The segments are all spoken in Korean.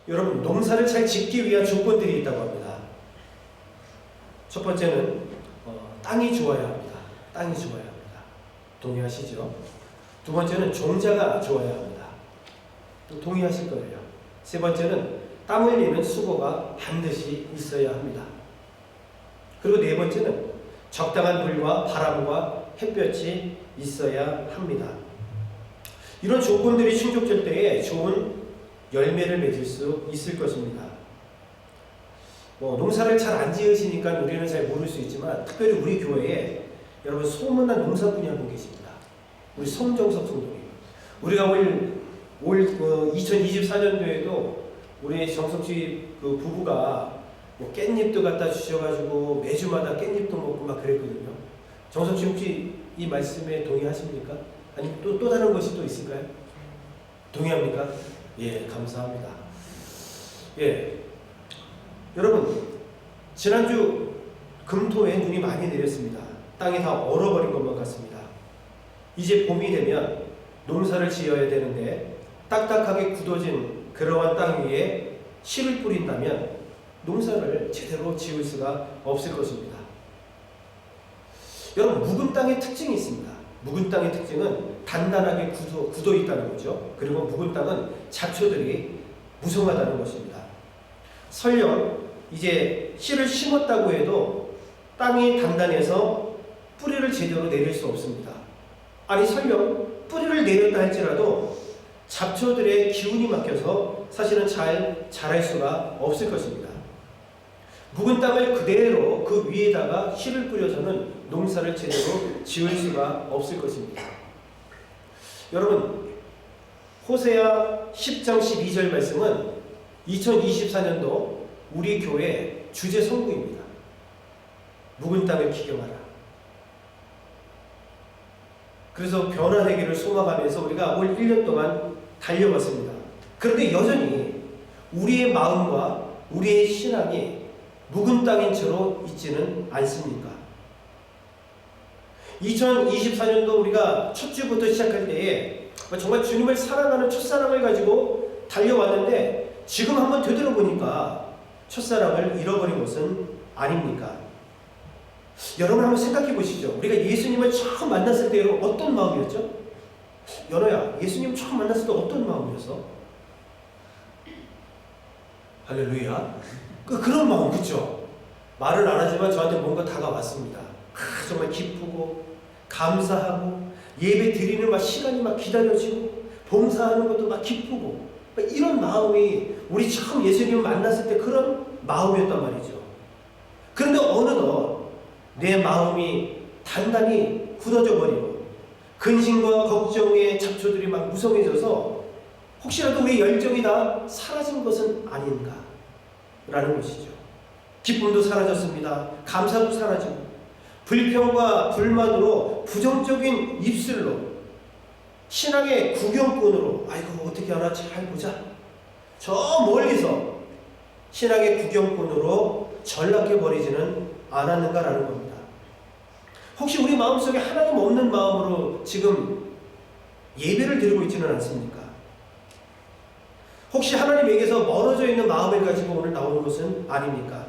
여러분, 농사를 잘 짓기 위한 조건들이 있다고 합니다. 첫 번째는 땅이 좋아야 합니다. 땅이 좋아야 합니다. 동의하시죠? 두 번째는 종자가 좋아야 합니다. 또 동의하실 거예요. 세 번째는 땀 흘리는 수고가 반드시 있어야 합니다. 그리고 네 번째는 적당한 물과 바람과 햇볕이 있어야 합니다. 이런 조건들이 충족될 때에 좋은 열매를 맺을 수 있을 것입니다. 농사를 잘 안 지으시니까 우리는 잘 모를 수 있지만 특별히 우리 교회에 여러분 소문난 농사꾼이 한 분 계십니다. 우리 성정석 성도님. 우리가 올 2024년도에도 우리 정석 씨 그 부부가 깻잎도 갖다 주셔가지고 매주마다 깻잎도 먹고 막 그랬거든요. 정석 씨 혹시 이 말씀에 동의하십니까? 아니면 또 다른 것이 또 있을까요? 동의합니까? 예, 감사합니다. 예, 여러분 지난주 금토에 눈이 많이 내렸습니다. 땅이 다 얼어버린 것만 같습니다. 이제 봄이 되면 농사를 지어야 되는데 딱딱하게 굳어진 그러한 땅 위에 씨를 뿌린다면 농사를 제대로 지을 수가 없을 것입니다. 여러분, 묵은 땅의 특징이 있습니다. 묵은 땅의 특징은 단단하게 굳어 있다는 거죠. 그리고 묵은 땅은 잡초들이 무성하다는 것입니다. 설령 이제 씨를 심었다고 해도 땅이 단단해서 뿌리를 제대로 내릴 수 없습니다. 아니 설령 뿌리를 내렸다 할지라도 잡초들의 기운이 막혀서 사실은 잘 자랄 수가 없을 것입니다. 묵은 땅을 그대로 그 위에다가 씨를 뿌려서는 농사를 제대로 지을 수가 없을 것입니다. 여러분, 호세아 10장 12절 말씀은 2024년도 우리 교회 주제 선구입니다. 묵은 땅을 기경하라. 그래서 변화되기를 소망하면서 우리가 올 1년 동안 달려왔습니다. 그런데 여전히 우리의 마음과 우리의 신앙이 묵은 땅인 채로 있지는 않습니까? 2024년도 우리가 첫 주부터 시작할 때에 정말 주님을 사랑하는 첫사랑을 가지고 달려왔는데 지금 한번 되돌아보니까 첫사랑을 잃어버린 것은 아닙니까? 여러분 한번 생각해 보시죠. 우리가 예수님을 처음 만났을 때 여러분 어떤 마음이었죠? 연호야, 예수님 처음 만났을 때 어떤 마음이었어? 할렐루야. 그런 마음, 그쵸? 말을 안 하지만 저한테 뭔가 다가왔습니다. 정말 기쁘고 감사하고 예배 드리는 막 시간이 막 기다려지고 봉사하는 것도 막 기쁘고 이런 마음이 우리 처음 예수님을 만났을 때 그런 마음이었단 말이죠. 그런데 어느덧 내 마음이 단단히 굳어져 버리고 근심과 걱정의 잡초들이 막 무성해져서 혹시라도 우리 열정이 다 사라진 것은 아닌가 라는 것이죠. 기쁨도 사라졌습니다. 감사도 사라지고 불평과 불만으로 부정적인 입술로 신앙의 구경꾼으로 아이고 어떻게 하나 잘 보자 저 멀리서 신앙의 구경꾼으로 전락해버리지는 않았는가라는 겁니다. 혹시 우리 마음속에 하나님 없는 마음으로 지금 예배를 드리고 있지는 않습니까? 혹시 하나님에게서 멀어져 있는 마음을 가지고 오늘 나오는 것은 아닙니까?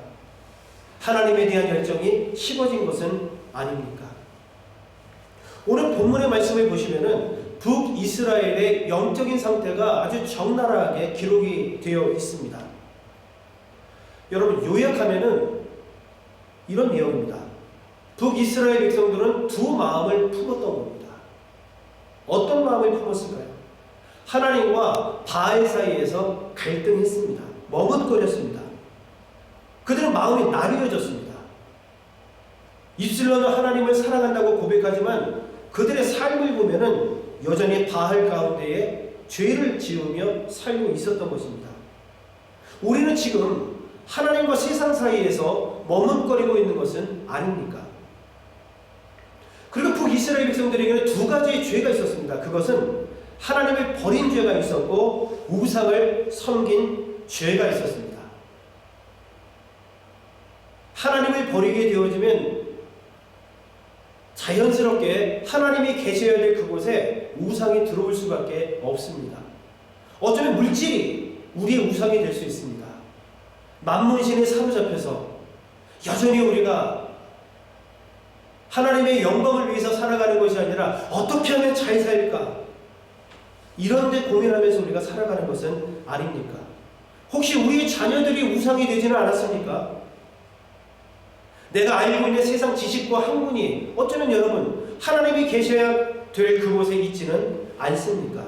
하나님에 대한 열정이 식어진 것은 아닙니까? 오늘 본문의 말씀을 보시면은 북이스라엘의 영적인 상태가 아주 적나라하게 기록이 되어 있습니다. 여러분 요약하면은 이런 내용입니다. 북이스라엘 백성들은 두 마음을 품었던 겁니다. 어떤 마음을 품었을까요? 하나님과 바알 사이에서 갈등했습니다. 머뭇거렸습니다. 그들은 마음이 나뉘어졌습니다. 입술로는 하나님을 사랑한다고 고백하지만 그들의 삶을 보면은 여전히 바알 가운데에 죄를 지으며 살고 있었던 것입니다. 우리는 지금 하나님과 세상 사이에서 머뭇거리고 있는 것은 아닙니까? 그리고 북이스라엘 백성들에게는 두 가지의 죄가 있었습니다. 그것은 하나님을 버린 죄가 있었고 우상을 섬긴 죄가 있었습니다. 하나님을 버리게 되어지면 자연스럽게 하나님이 계셔야 될 그곳에 우상이 들어올 수밖에 없습니다. 어쩌면 물질이 우리의 우상이 될 수 있습니다. 만문신에 사로잡혀서 여전히 우리가 하나님의 영광을 위해서 살아가는 것이 아니라 어떻게 하면 잘 살까? 이런 데 고민하면서 우리가 살아가는 것은 아닙니까? 혹시 우리의 자녀들이 우상이 되지는 않았습니까? 내가 알고 있는 세상 지식과 학문이 어쩌면 여러분 하나님이 계셔야 될 그곳에 있지는 않습니까?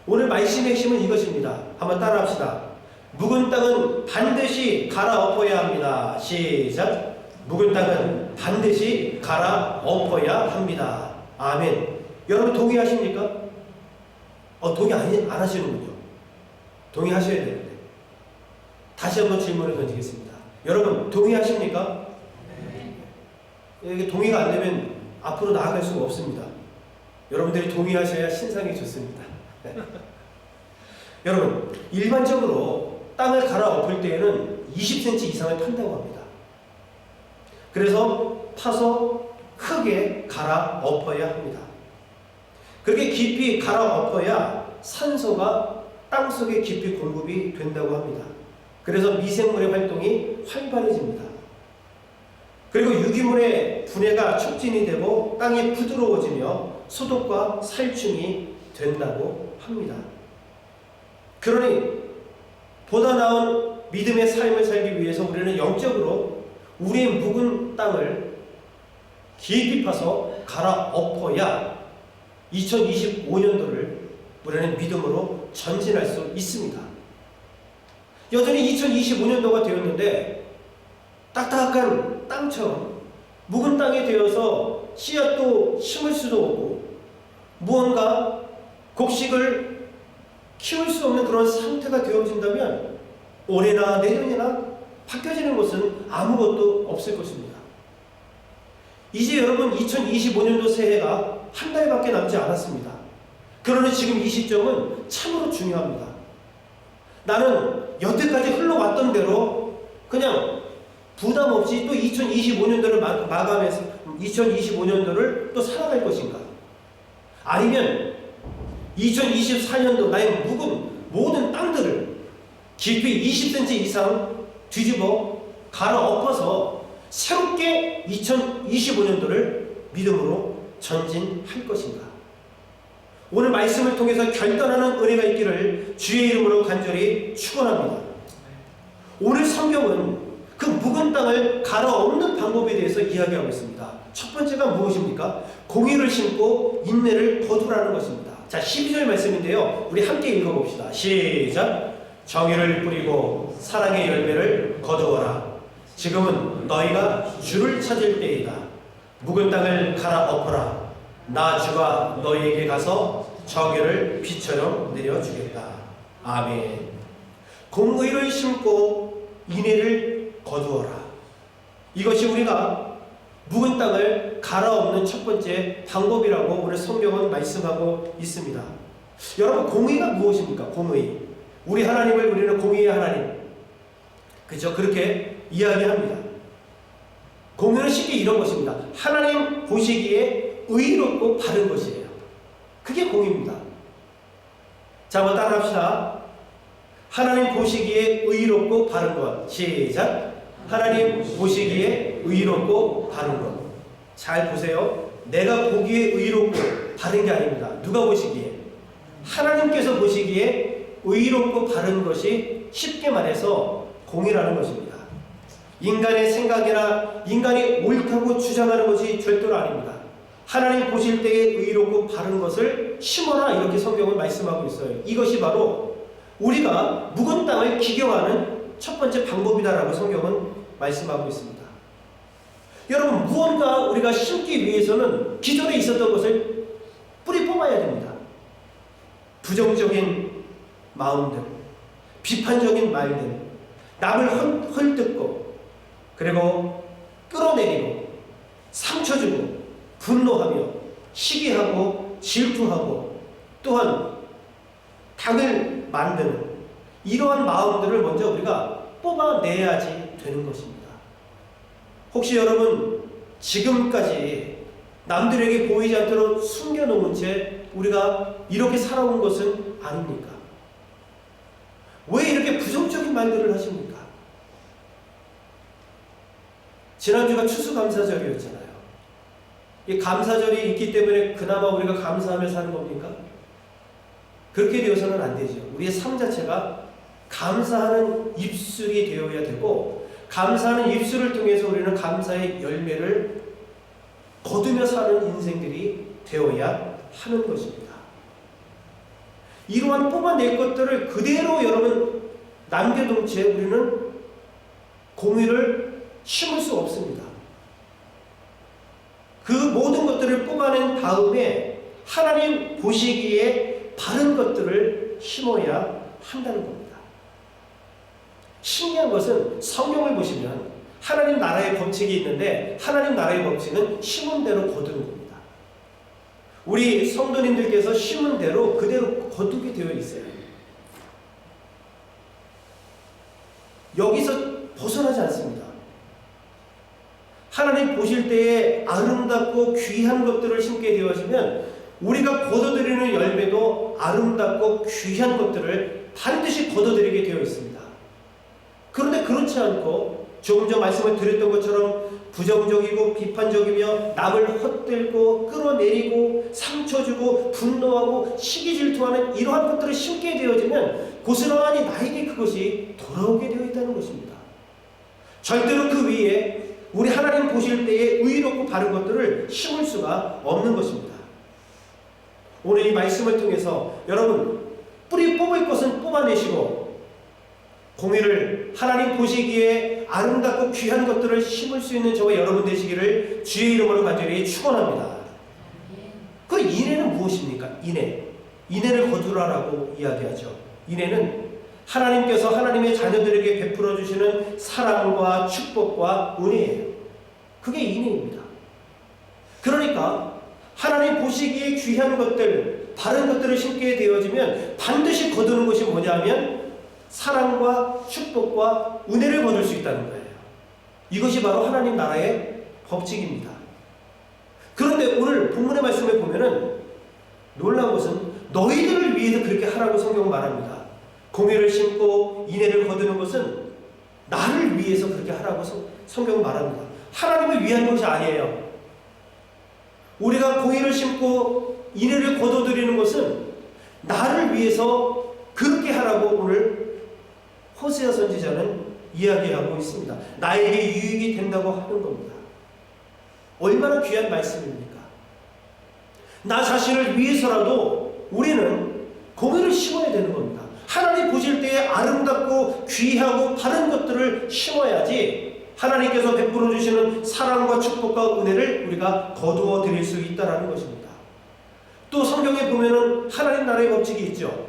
오늘 말씀의 핵심은 이것입니다. 한번 따라합시다. 묵은 땅은 반드시 갈아엎어야 합니다. 시작. 묵은 땅은 반드시 갈아엎어야 합니다. 아멘. 여러분 동의하십니까? 동의 안 하시는군요. 동의하셔야 되는데. 다시 한번 질문을 던지겠습니다. 여러분 동의하십니까? 네. 동의가 안 되면 앞으로 나아갈 수가 없습니다. 여러분들이 동의하셔야 신상이 좋습니다. 네. 여러분 일반적으로 땅을 갈아엎을 때에는 20cm 이상을 판다고 합니다. 그래서 파서 크게 갈아엎어야 합니다. 그렇게 깊이 갈아엎어야 산소가 땅속에 깊이 공급이 된다고 합니다. 그래서 미생물의 활동이 활발해집니다. 그리고 유기물의 분해가 촉진이 되고 땅이 부드러워지며 소독과 살충이 된다고 합니다. 그러니 보다 나은 믿음의 삶을 살기 위해서 우리는 영적으로 우리의 묵은 땅을 깊이 파서 갈아엎어야 2025년도를 우리는 믿음으로 전진할 수 있습니다. 여전히 2025년도가 되었는데 딱딱한 땅처럼 묵은 땅이 되어서 씨앗도 심을 수도 없고 무언가 곡식을 키울 수 없는 그런 상태가 되어진다면 올해나 내년이나 바뀌어지는 것은 아무것도 없을 것입니다. 이제 여러분 2025년도 새해가 한 달밖에 남지 않았습니다. 그러나 지금 이 시점은 참으로 중요합니다. 나는 여태까지 흘러왔던 대로 그냥 부담 없이 또 2025년도를 마감해서 2025년도를 또 살아갈 것인가? 아니면 2024년도 나의 묵은 모든 땅들을 깊이 20cm 이상 뒤집어 갈아엎어서 새롭게 2025년도를 믿음으로 전진할 것인가? 오늘 말씀을 통해서 결단하는 은혜가 있기를 주의 이름으로 간절히 축원합니다. 오늘 성경은 그 묵은 땅을 갈아엎는 방법에 대해서 이야기하고 있습니다. 첫 번째가 무엇입니까? 공의를 심고 인내를 거두라는 것입니다. 자, 12절 말씀인데요. 우리 함께 읽어봅시다. 시작. 정의를 뿌리고 사랑의 열매를 거두어라. 지금은 너희가 주를 찾을 때이다. 묵은 땅을 갈아엎어라. 나 주가 너희에게 가서 정의를 비처럼 내려주겠다. 아멘. 공의를 심고 인애를 거두어라. 이것이 우리가 묵은 땅을 갈아엎는 첫 번째 방법이라고 오늘 성경은 말씀하고 있습니다. 여러분 공의가 무엇입니까? 공의. 우리 하나님을 우리는 공의의 하나님. 그렇죠? 그렇게 이야기합니다. 공의는 쉽게 이런 것입니다. 하나님 보시기에 의롭고 바른 것이에요. 그게 공의입니다. 자, 한번 따라합시다. 하나님 보시기에 의롭고 바른 것. 시작. 하나님 보시기에 의롭고 바른 것. 잘 보세요. 내가 보기에 의롭고 바른 게 아닙니다. 누가 보시기에? 하나님께서 보시기에 의롭고 바른 것이 쉽게 말해서 공의라는 것입니다. 인간의 생각이나 인간이 옳다고 주장하는 것이 절대로 아닙니다. 하나님 보실 때에 의롭고 바른 것을 심어라, 이렇게 성경은 말씀하고 있어요. 이것이 바로 우리가 묵은 땅을 기경하는 첫 번째 방법이다라고 성경은 말씀하고 있습니다. 여러분, 무언가 우리가 심기 위해서는 기존에 있었던 것을 뿌리 뽑아야 됩니다. 부정적인 마음들, 비판적인 말들, 남을 헐뜯고 그리고 끌어내리고 상처 주고 분노하며 시기하고 질투하고 또한 당을 만드는 이러한 마음들을 먼저 우리가 뽑아내야지 되는 것입니다. 혹시 여러분 지금까지 남들에게 보이지 않도록 숨겨놓은 채 우리가 이렇게 살아온 것은 아닙니까? 왜 이렇게 부정적인 말들을 하십니까? 지난주가 추수감사절이었잖아요. 이 감사절이 있기 때문에 그나마 우리가 감사하며 사는 겁니까? 그렇게 되어서는 안 되죠. 우리의 삶 자체가 감사하는 입술이 되어야 되고, 감사하는 입술을 통해서 우리는 감사의 열매를 거두며 사는 인생들이 되어야 하는 것입니다. 이러한 뽑아낼 것들을 그대로 여러분 남겨둔 채 우리는 공의를 심을 수 없습니다. 그 모든 것들을 뽑아낸 다음에 하나님 보시기에 바른 것들을 심어야 한다는 겁니다. 신기한 것은 성경을 보시면 하나님 나라의 법칙이 있는데, 하나님 나라의 법칙은 심은 대로 거두는 겁니다. 우리 성도님들께서 심은 대로 그대로 거두게 되어 있어요. 여기서 벗어나지 않습니다. 하나님 보실 때에 아름답고 귀한 것들을 심게 되어지면 우리가 거둬들이는 열매도 아름답고 귀한 것들을 반드시 거둬들이게 되어 있습니다. 그런데 그렇지 않고 조금 전 말씀을 드렸던 것처럼 부정적이고 비판적이며 남을 헛들고 끌어내리고 상처 주고 분노하고 시기 질투하는 이러한 것들을 심게 되어지면 고스란히 나에게 그것이 돌아오게 되어 있다는 것입니다. 절대로 그 위에 우리 하나님 보실 때에 의롭고 바른 것들을 심을 수가 없는 것입니다. 오늘 이 말씀을 통해서 여러분 뿌리 뽑을 것은 뽑아내시고 공의를 하나님 보시기에 아름답고 귀한 것들을 심을 수 있는 저와 여러분 되시기를 주의 이름으로 간절히 축원합니다. 그 인애는 무엇입니까? 인애를 거두라라고 이야기하죠. 인애는 하나님께서 하나님의 자녀들에게 베풀어 주시는 사랑과 축복과 은혜예요. 그게 인애입니다. 그러니까 하나님 보시기에 귀한 것들, 바른 것들을 심게 되어지면 반드시 거두는 것이 뭐냐면 사랑과 축복과 은혜를 거둘 수 있다는 거예요. 이것이 바로 하나님 나라의 법칙입니다. 그런데 오늘 본문의 말씀에 보면은 놀라운 것은 너희들을 위해서 그렇게 하라고 성경은 말합니다. 공의를 심고 인애를 거두는 것은 나를 위해서 그렇게 하라고 성경은 말합니다. 하나님을 위한 것이 아니에요. 우리가 공의를 심고 인애를 거둬들이는 것은 나를 위해서 그렇게 하라고 오늘 호세아 선지자는 이야기하고 있습니다. 나에게 유익이 된다고 하는 겁니다. 얼마나 귀한 말씀입니까? 나 자신을 위해서라도 우리는 공의를 심어야 되는 겁니다. 하나님 보실 때에 아름답고 귀하고 바른 것들을 심어야지 하나님께서 베풀어 주시는 사랑과 축복과 은혜를 우리가 거두어 드릴 수 있다는 것입니다. 또 성경에 보면은 하나님 나라의 법칙이 있죠.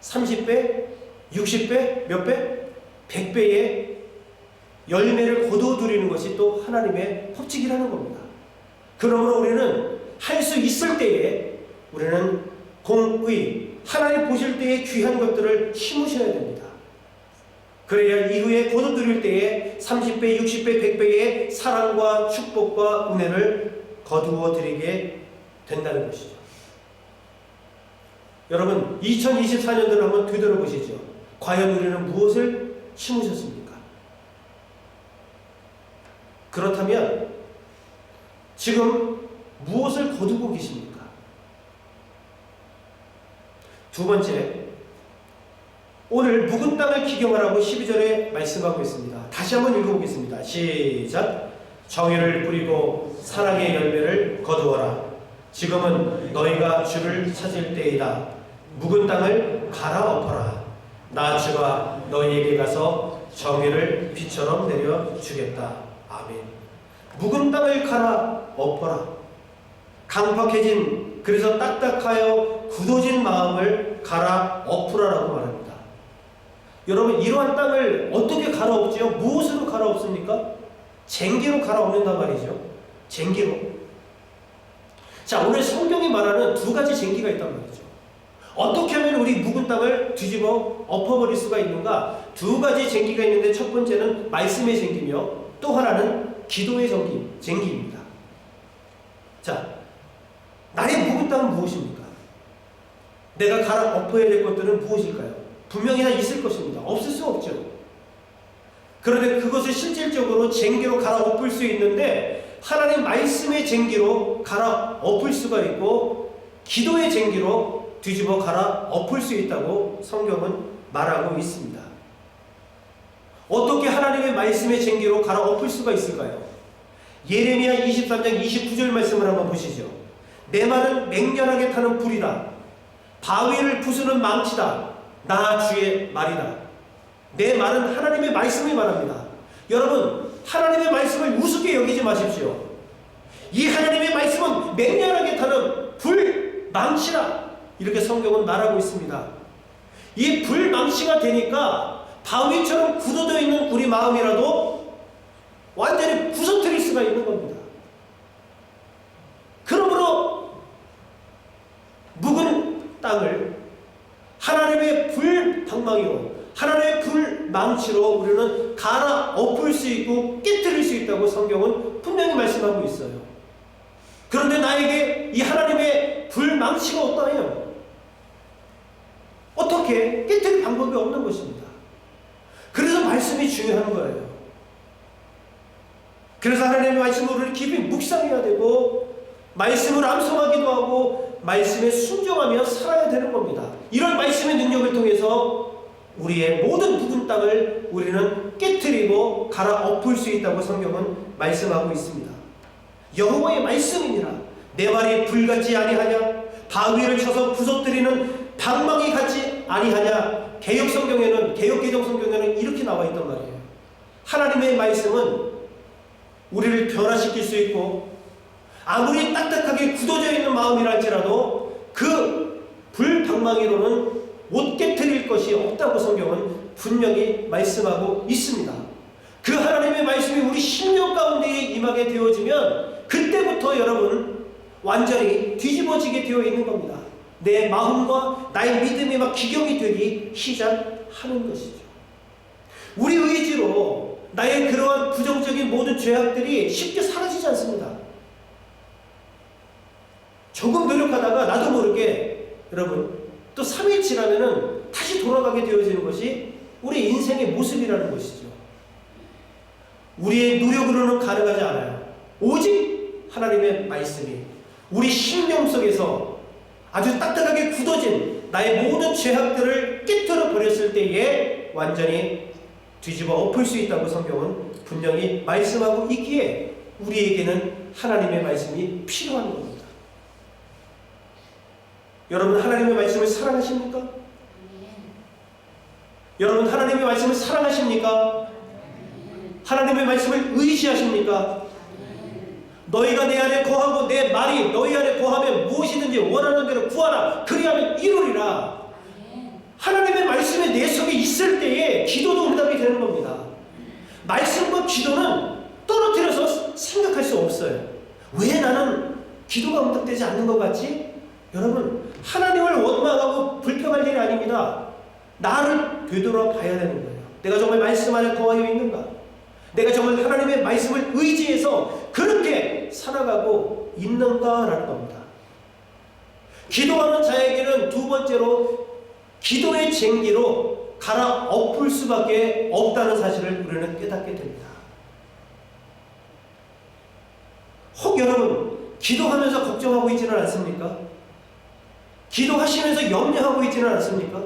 30배, 60배, 몇 배? 100배의 열매를 거두어 드리는 것이 또 하나님의 법칙이라는 겁니다. 그러므로 우리는 할 수 있을 때에 우리는 공의, 하나님 보실 때에 귀한 것들을 심으셔야 됩니다. 그래야 이후에 거둬들일 때에 30배, 60배, 100배의 사랑과 축복과 은혜를 거두어 드리게 된다는 것이죠. 여러분 2024년도를 한번 되돌아보시죠. 과연 우리는 무엇을 심으셨습니까? 그렇다면 지금 무엇을 거두고 계십니까? 두 번째, 오늘 묵은 땅을 기경하라고 12절에 말씀하고 있습니다. 다시 한번 읽어보겠습니다. 시작. 정의를 뿌리고 사랑의 열매를 거두어라. 지금은 너희가 주를 찾을 때이다. 묵은 땅을 갈아엎어라. 나 주가 너희에게 가서 정의를 비처럼 내려주겠다. 아멘. 묵은 땅을 갈아엎어라. 강팍해진, 그래서 딱딱하여 굳어진 마음을 갈아엎으라라고 말합니다. 여러분 이러한 땅을 어떻게 갈아엎지요? 무엇으로 갈아엎습니까? 쟁기로 갈아엎는단 말이죠. 쟁기로. 자, 오늘 성경이 말하는 두 가지 쟁기가 있단 말이죠. 어떻게 하면 우리 묵은 땅을 뒤집어 엎어버릴 수가 있는가? 두 가지 쟁기가 있는데 첫 번째는 말씀의 쟁기며 또 하나는 기도의 쟁기입니다. 자, 나의 묵은 땅은 무엇입니까? 내가 갈아엎어야 될 것들은 무엇일까요? 분명히 다 있을 것입니다. 없을 수 없죠. 그런데 그것을 실질적으로 쟁기로 갈아엎을 수 있는데 하나님 말씀의 쟁기로 갈아엎을 수가 있고 기도의 쟁기로 뒤집어 갈아엎을 수 있다고 성경은 말하고 있습니다. 어떻게 하나님의 말씀의 쟁기로 갈아엎을 수가 있을까요? 예레미야 23장 29절 말씀을 한번 보시죠. 내 말은 맹렬하게 타는 불이다. 바위를 부수는 망치다. 나 주의 말이다. 내 말은 하나님의 말씀을 말합니다. 여러분, 하나님의 말씀을 우습게 여기지 마십시오. 이 하나님의 말씀은 맹렬하게 타는 불, 망치라. 이렇게 성경은 말하고 있습니다. 이 불, 망치가 되니까 바위처럼 굳어져 있는 우리 마음이라도 완전히 부서뜨릴 수가 있는 겁니다. 그러므로 묵은 땅을 하나님의 불 방망이로, 하나님의 불 망치로 우리는 갈아엎을 수 있고 깨뜨릴 수 있다고 성경은 분명히 말씀하고 있어요. 그런데 나에게 이 하나님의 불 망치가 없다면 어떻게 깨뜨릴 방법이 없는 것입니다. 그래서 말씀이 중요한 거예요. 그래서 하나님의 말씀을 우리는 깊이 묵상해야 되고 말씀을 암송하기도 하고 말씀에 순종하며 살아야 되는 겁니다. 이런 말씀의 능력을 통해서 우리의 모든 묵은 땅을 우리는 깨트리고 갈아엎을 수 있다고 성경은 말씀하고 있습니다. 여호와의 말씀이니라. 내 말이 불같지 아니하냐? 바위를 쳐서 부서뜨리는 방망이 같지 아니하냐? 개역성경에는, 개역개정성경에는 이렇게 나와 있단 말이에요. 하나님의 말씀은 우리를 변화시킬 수 있고 아무리 딱딱하게 굳어져 있는 마음이라 할지라도 그 불방망이로는 못 깨트릴 것이 없다고 성경은 분명히 말씀하고 있습니다. 그 하나님의 말씀이 우리 심령 가운데 임하게 되어지면 그때부터 여러분 완전히 뒤집어지게 되어 있는 겁니다. 내 마음과 나의 믿음이 막 기경이 되기 시작하는 것이죠. 우리 의지로 나의 그러한 부정적인 모든 죄악들이 쉽게 사라지지 않습니다. 조금 노력하다가 나도 모르게 여러분 또 3일 지나면은 다시 돌아가게 되어지는 것이 우리 인생의 모습이라는 것이죠. 우리의 노력으로는 가능하지 않아요. 오직 하나님의 말씀이 우리 심령 속에서 아주 딱딱하게 굳어진 나의 모든 죄악들을 깨트려 버렸을 때에 완전히 뒤집어 엎을 수 있다고 성경은 분명히 말씀하고 있기에 우리에게는 하나님의 말씀이 필요한 겁니다. 여러분 하나님의 말씀을 사랑하십니까? 여러분 하나님의 말씀을 사랑하십니까? 하나님의 말씀을 의지하십니까? 너희가 내 안에 거하고 내 말이 너희 안에 거하면 무엇이든지 원하는 대로 구하라. 그리하면 이루리라. 하나님의 말씀이 내 속에 있을 때에 기도도 응답이 되는 겁니다. 말씀과 기도는 떨어뜨려서 생각할 수 없어요. 왜 나는 기도가 응답되지 않는 것 같지? 여러분 하나님을 원망하고 불평할 일이 아닙니다. 나를 되돌아봐야 되는 거예요. 내가 정말 말씀 안에 거하여 있는가? 내가 정말 하나님의 말씀을 의지해서 그렇게 살아가고 있는가라는 겁니다. 기도하는 자에게는 두 번째로 기도의 쟁기로 갈아엎을 수밖에 없다는 사실을 우리는 깨닫게 됩니다. 혹 여러분 기도하면서 걱정하고 있지는 않습니까? 기도하시면서 염려하고 있지는 않습니까?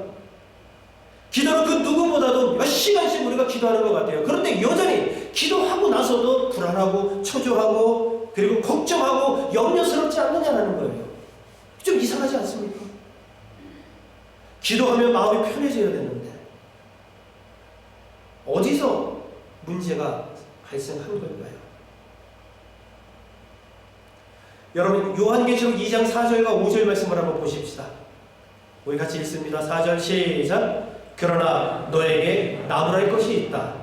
기도는 그 누구보다도 몇 시간씩 우리가 기도하는 것 같아요. 그런데 여전히 기도하고 나서도 불안하고 초조하고 그리고 걱정하고 염려스럽지 않느냐는 거예요. 좀 이상하지 않습니까? 기도하면 마음이 편해져야 되는데 어디서 문제가 발생한 걸까요? 여러분 요한계시록 2장 4절과 5절 말씀을 한번 보십시다. 우리 같이 읽습니다. 4절 시작. 그러나 너에게 나무랄 것이 있다.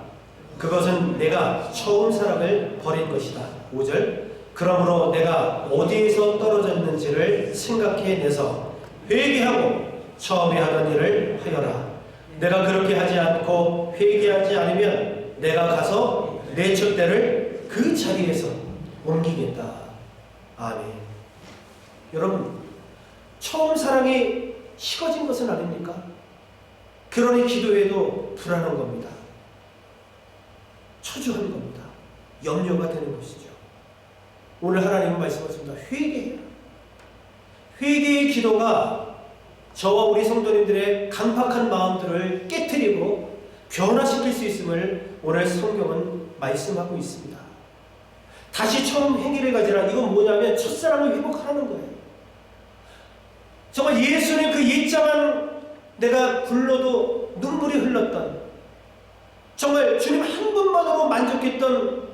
그것은 내가 처음 사랑을 버린 것이다. 5절. 그러므로 내가 어디에서 떨어졌는지를 생각해내서 회개하고 처음에 하던 일을 하여라. 내가 그렇게 하지 않고 회개하지 않으면 내가 가서 내 촛대를 그 자리에서 옮기겠다. 아멘. 여러분 처음 사랑이 식어진 것은 아닙니까? 그러니 기도해도 불안한 겁니다. 초조한 겁니다. 염려가 되는 것이죠. 오늘 하나님은 말씀하십니다. 회개해라. 회개의 기도가 저와 우리 성도님들의 강팍한 마음들을 깨트리고 변화시킬 수 있음을 오늘 성경은 말씀하고 있습니다. 다시 처음 행위를 가지라. 이건 뭐냐면 첫사랑을 회복하라는 거예요. 정말 예수님 그 옛자만 내가 불러도 눈물이 흘렀던, 정말 주님 한 분만으로 만족했던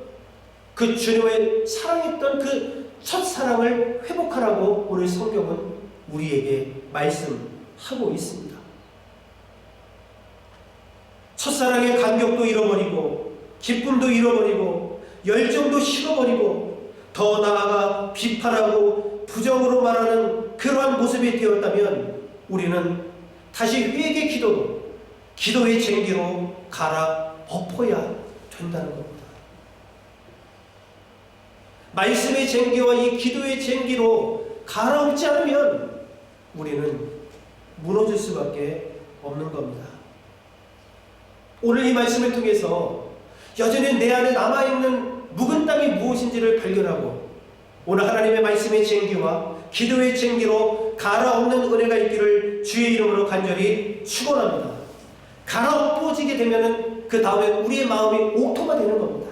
그 주님의 사랑했던 그 첫사랑을 회복하라고 오늘 성경은 우리에게 말씀하고 있습니다. 첫사랑의 감격도 잃어버리고 기쁨도 잃어버리고 열정도 식어버리고 더 나아가 비판하고 부정으로 말하는 그러한 모습이 되었다면 우리는 다시 회개 기도로, 기도의 쟁기로 갈아엎어야 된다는 겁니다. 말씀의 쟁기와 이 기도의 쟁기로 갈아엎지 않으면 우리는 무너질 수밖에 없는 겁니다. 오늘 이 말씀을 통해서 여전히 내 안에 남아있는 묵은 땅이 무엇인지를 발견하고 오늘 하나님의 말씀의 쟁기와 기도의 쟁기로 갈아엎는 은혜가 있기를 주의 이름으로 간절히 축원합니다. 갈아엎어지게 되면 그 다음에 우리의 마음이 옥토가 되는 겁니다.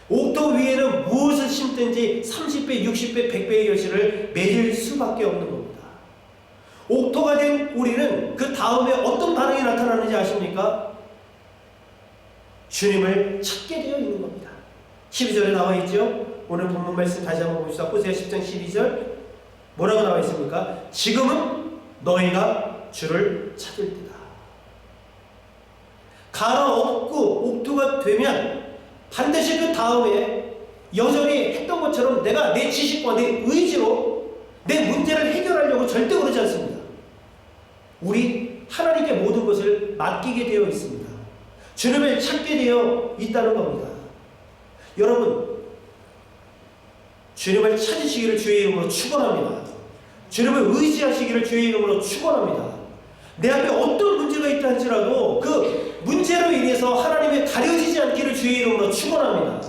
옥토 위에는 무엇을 심든지 30배, 60배, 100배의 결실을 맺을 수밖에 없는 겁니다. 옥토가 된 우리는 그 다음에 어떤 반응이 나타나는지 아십니까? 주님을 찾게 되어 있는 겁니다. 12절에 나와 있죠? 오늘 본문 말씀 다시 한번 봅시다. 호세아 10장 12절 뭐라고 나와 있습니까? 지금은 너희가 주를 찾을 때다. 갈아엎고 옥토가 되면 반드시 그 다음에 여전히 했던 것처럼 내가 내 지식과 내 의지로 내 문제를 해결하려고 절대 그러지 않습니다. 우리 하나님께 모든 것을 맡기게 되어 있습니다. 주님을 찾게 되어 있다는 겁니다. 여러분, 주님을 찾으시기를 주의 이름으로 축원합니다. 주님을 의지하시기를 주의 이름으로 축원합니다. 내 앞에 어떤 문제가 있다 할지라도 그 문제로 인해서 하나님의 가려지지 않기를 주의 이름으로 축원합니다.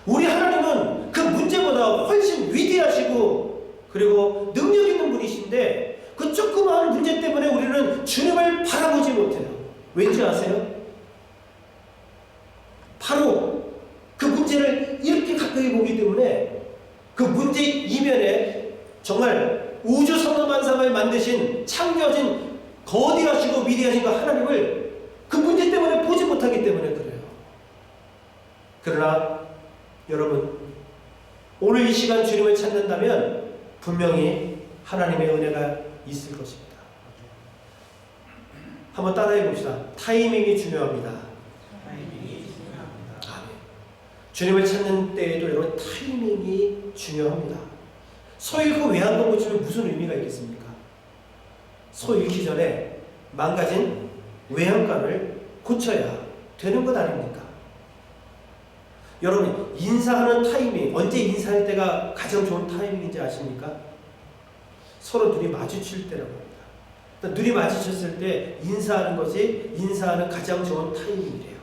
우리 하나님은 그 문제보다 훨씬 위대하시고 그리고 능력 있는 분이신데 그 조그마한 문제 때문에 우리는 주님을 바라보지 못해요. 왠지 아세요? 바로 그 문제를 이렇게 가까이 보기 때문에 그 문제 이면에 정말 우주 성만상을 만드신 창조진 거대하시고 위대하신 그 하나님을 그 문제 때문에 보지 못하기 때문에 그래요. 그러나 여러분, 오늘 이 시간 주님을 찾는다면 분명히 하나님의 은혜가 있을 것입니다. 한번 따라해 봅시다. 타이밍이 중요합니다. 주님을 찾는 때에도 여러분 타이밍이 중요합니다. 소 잃고 외양간 고치면 무슨 의미가 있겠습니까? 소 잃기 전에 망가진 외양간을 고쳐야 되는 것 아닙니까? 여러분, 인사하는 타이밍, 언제 인사할 때가 가장 좋은 타이밍인지 아십니까? 서로 눈이 마주칠 때라고 합니다. 그러니까 눈이 마주쳤을 때 인사하는 것이 인사하는 가장 좋은 타이밍이래요.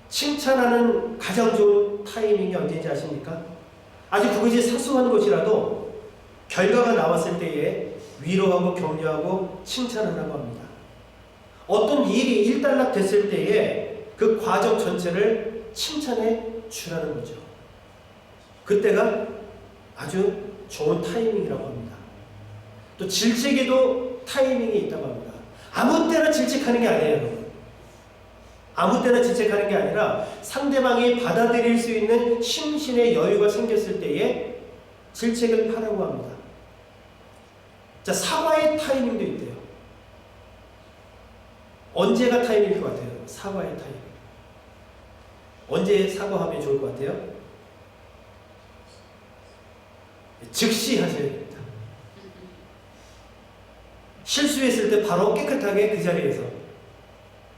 칭찬하는 가장 좋은 타이밍이 언제인지 아십니까? 아주 그것이 사소한 것이라도 결과가 나왔을 때에 위로하고 격려하고 칭찬하라고 합니다. 어떤 일이 일단락 됐을 때에 그 과정 전체를 칭찬해 주라는 거죠. 그때가 아주 좋은 타이밍이라고 합니다. 또 질책에도 타이밍이 있다고 합니다. 아무 때나 질책하는 게 아니에요, 여러분. 아무 때나 질책하는 게 아니라 상대방이 받아들일 수 있는 심신의 여유가 생겼을 때에 질책을 하라고 합니다. 자, 사과의 타이밍도 있대요. 언제가 타이밍일 것 같아요? 사과의 타이밍. 언제 사과하면 좋을 것 같아요? 즉시 하셔야 됩니다. 실수했을 때 바로 깨끗하게 그 자리에서.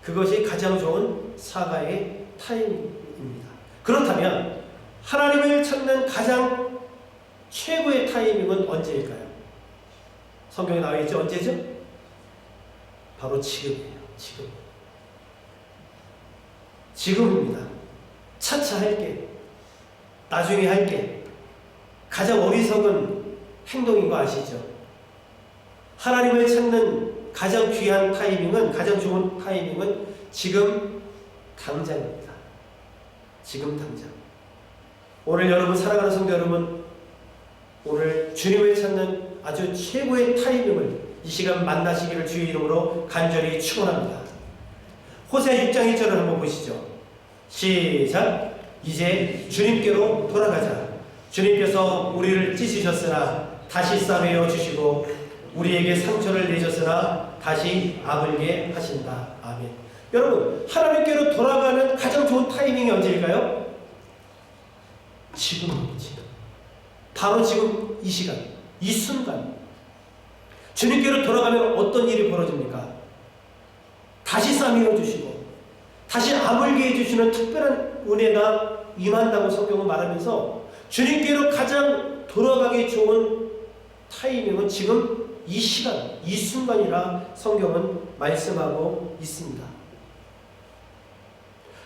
그것이 가장 좋은 사과의 타이밍입니다. 그렇다면 하나님을 찾는 가장 최고의 타이밍은 언제일까요? 성경에 나와 있죠? 언제죠? 바로 지금이에요. 지금. 지금입니다. 차차 할게. 나중에 할게. 가장 어리석은 행동인 거 아시죠? 하나님을 찾는 가장 귀한 타이밍은, 가장 좋은 타이밍은 지금 당장입니다. 지금 당장. 오늘 여러분, 사랑하는 성도 여러분, 오늘 주님을 찾는 아주 최고의 타이밍을 이 시간 만나시기를 주의 이름으로 간절히 축원합니다. 호세아 6장 1절을 한번 보시죠. 시작. 이제 주님께로 돌아가자. 주님께서 우리를 찢으셨으나 다시 싸매어 주시고 우리에게 상처를 내셨으나 다시 아물게 하신다. 아멘. 여러분, 하나님께로 돌아가는 가장 좋은 타이밍이 언제일까요? 지금입니다. 지금. 바로 지금 이 시간, 이 순간. 주님께로 돌아가면 어떤 일이 벌어집니까? 다시 싸매어 주시고 다시 아물게 해주시는 특별한 은혜가 임한다고 성경은 말하면서 주님께로 가장 돌아가기 좋은 타이밍은 지금 이 시간, 이 순간이라 성경은 말씀하고 있습니다.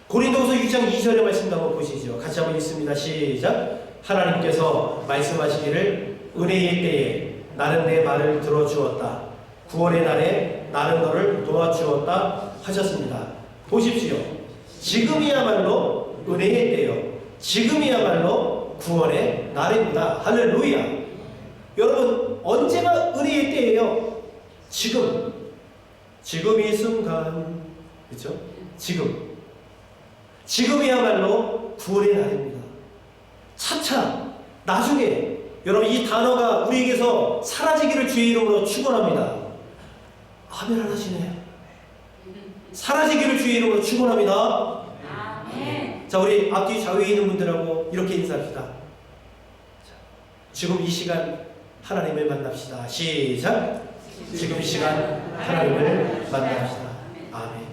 고린도후서 6장 2절의 말씀도 한번 보시죠. 같이 한번 읽습니다. 시작. 하나님께서 말씀하시기를 은혜의 때에 나는 내 말을 들어주었다. 구원의 날에 나는 너를 도와주었다 하셨습니다. 보십시오. 지금이야말로 은혜의 때요. 지금이야말로 구원의 날입니다. 할렐루야. 여러분, 언제가 은혜의 때예요? 지금. 지금 이 순간. 그렇죠? 지금. 지금이야말로 구원의 날입니다. 차차 나중에 여러분, 이 단어가 우리에게서 사라지기를 주의 이름으로 축원합니다. 아멘 안 하시네. 사라지기를 주의 이름으로 축원합니다. 아멘. 자, 우리 앞뒤 좌우에 있는 분들하고 이렇게 인사합시다. 자, 지금 이 시간 하나님을 만납시다. 시작. 지금 이 시간 하나님을 만납시다. 아멘.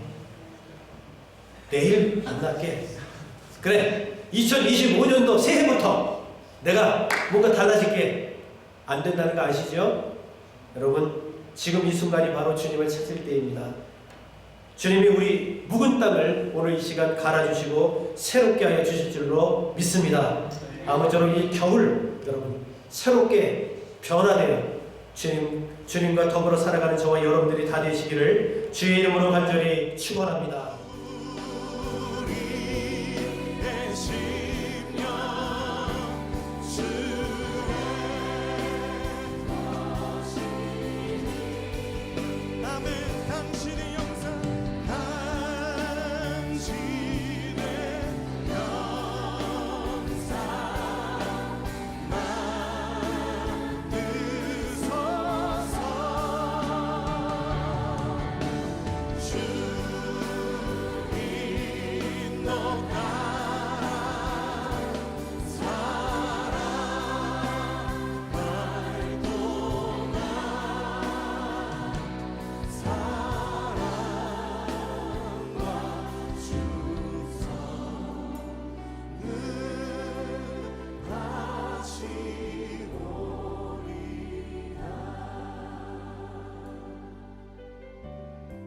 내일 만날게. 그래, 2025년도 새해부터 내가 뭔가 달라질게. 안 된다는 거 아시죠? 여러분, 지금 이 순간이 바로 주님을 찾을 때입니다. 주님이 우리 묵은 땅을 오늘 이 시간 갈아주시고 새롭게 하여 주실 줄로 믿습니다. 아무쪼록 이 겨울 여러분 새롭게 변화되어 주님과 더불어 살아가는 저와 여러분들이 다 되시기를 주의 이름으로 간절히 축원합니다.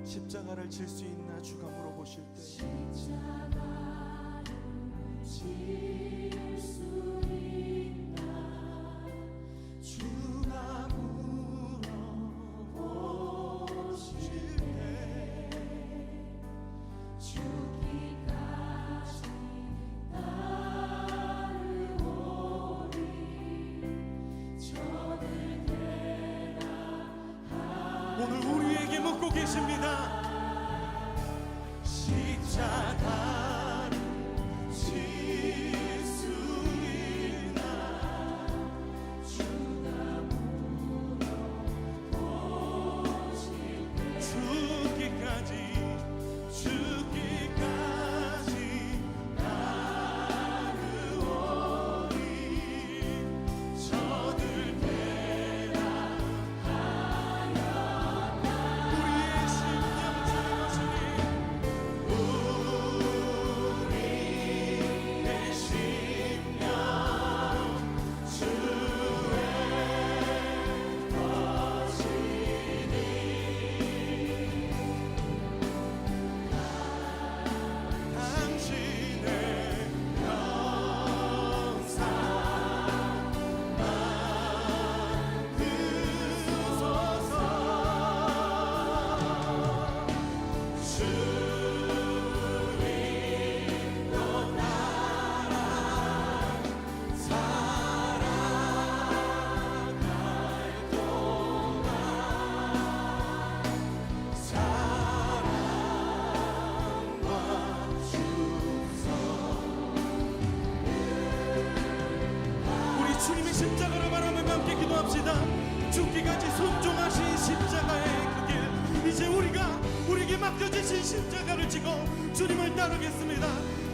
십자가를 질 수 있나 주가 물어보실 때 십자가를 질 수 있나 주가 물어보실 때 죽기까지 따르오리 저를 대답하리. 오늘 우리에게 묻고 계십니다. 십자가를 질 수 있나 주가 물어보실 때 죽기까지 따르오리 저들 대답하였다. 우리의 심령 십자가를 바라보며 함께 기도합시다. 죽기까지 순종하신 십자가의 그 길, 이제 우리에게 맡겨주신 십자가를 지고 주님을 따르겠습니다.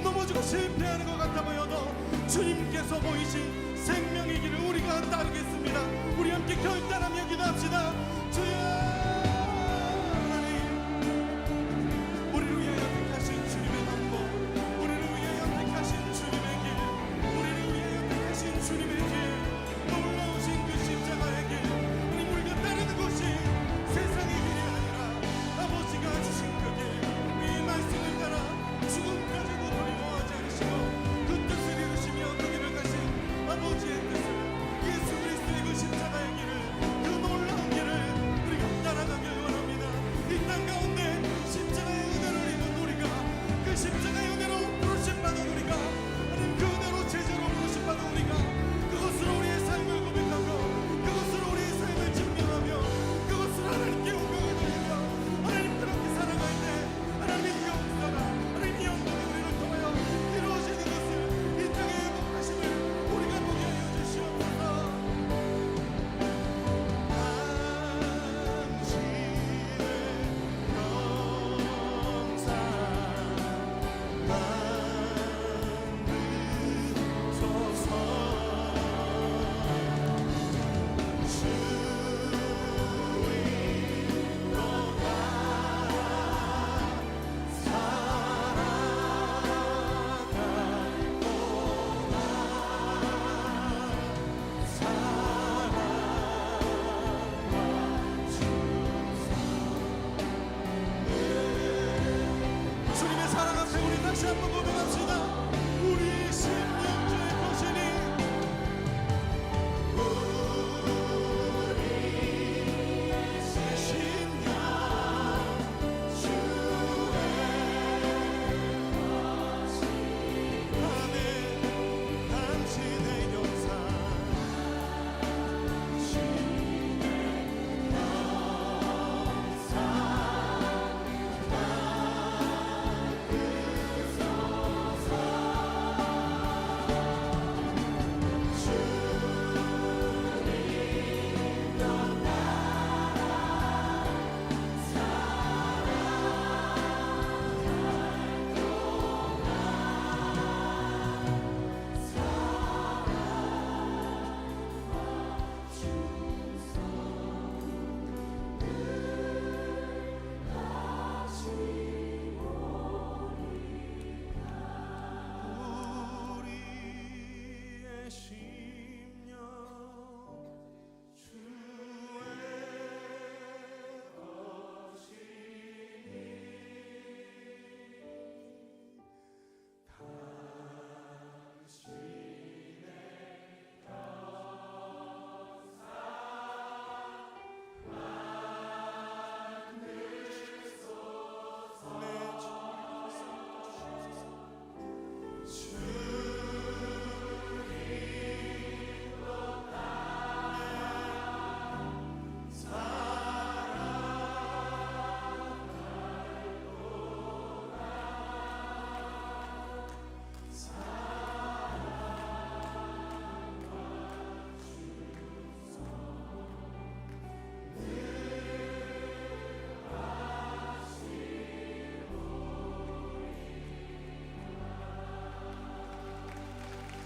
넘어지고 실패하는 것 같아 보여도 주님께서 보이신 생명의 길을 우리가 따르겠습니다. 우리 함께 결단하며 기도합시다. 주여 하나님, 우리를 위하여 택하신 주님의 방법, 우리를 위하여 택하신 주님의 길, 우리를 위하여 택하신 주님의 길, 놀라우신 그 십자가의 길, 하나님, 우리가 따르는 것이 세상의 길이 아니라 아버지가 주신 그 길, 이 말씀을 따라 죽음까지도 두려워하지 않으시고 그 뜻을 이루시며 그 길을 가신 아버지의 뜻을, 예수 그리스도의 그 십자가의 길을, 그 놀라운 길을 우리가 따라가길 원합니다. 이 땅 가운데 십자가의 은혜를 입은 우리가, 그 십자가의 은혜로 부르심받은 우리가, 하나님 그 은혜로 제자로 부르심받은 우리가 그것으로 우리의 삶을 고백하고 그것으로 우리의 삶을 증명하며 그것으로 하나님께 영광을 돌리며 하나님 그렇게 살아갈 때 하나님의 역사가, 하나님의 영광이 우리를 통하여 이루어지는 것을, 이 땅의 회복하심을 우리가 보게 하여 주시옵소서. 주님의 사랑 앞에 우리 다시 한번 고백합시다. 우리 심령주의 거신이, 우리 심령 주의 아멘. 당신의 영상 우리의 심령 주의 것이니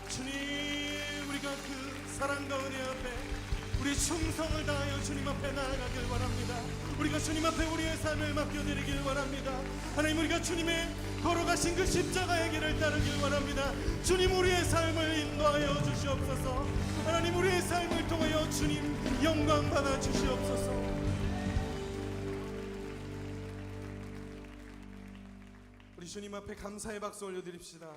주님, 우리가 그 사랑과 은혜 앞에 우리 충성을 다하여 주님 앞에 나아가길 원합니다. 우리가 주님 앞에 우리의 삶을 맡겨드리길 원합니다. 하나님, 우리가 주님의 걸어가신 그 십자가의 길을 따르길 원합니다. 주님, 우리의 삶을 인도하여 주시옵소서. 하나님, 우리의 삶을 통하여 주님 영광 받아 주시옵소서. 우리 주님 앞에 감사의 박수 올려드립시다.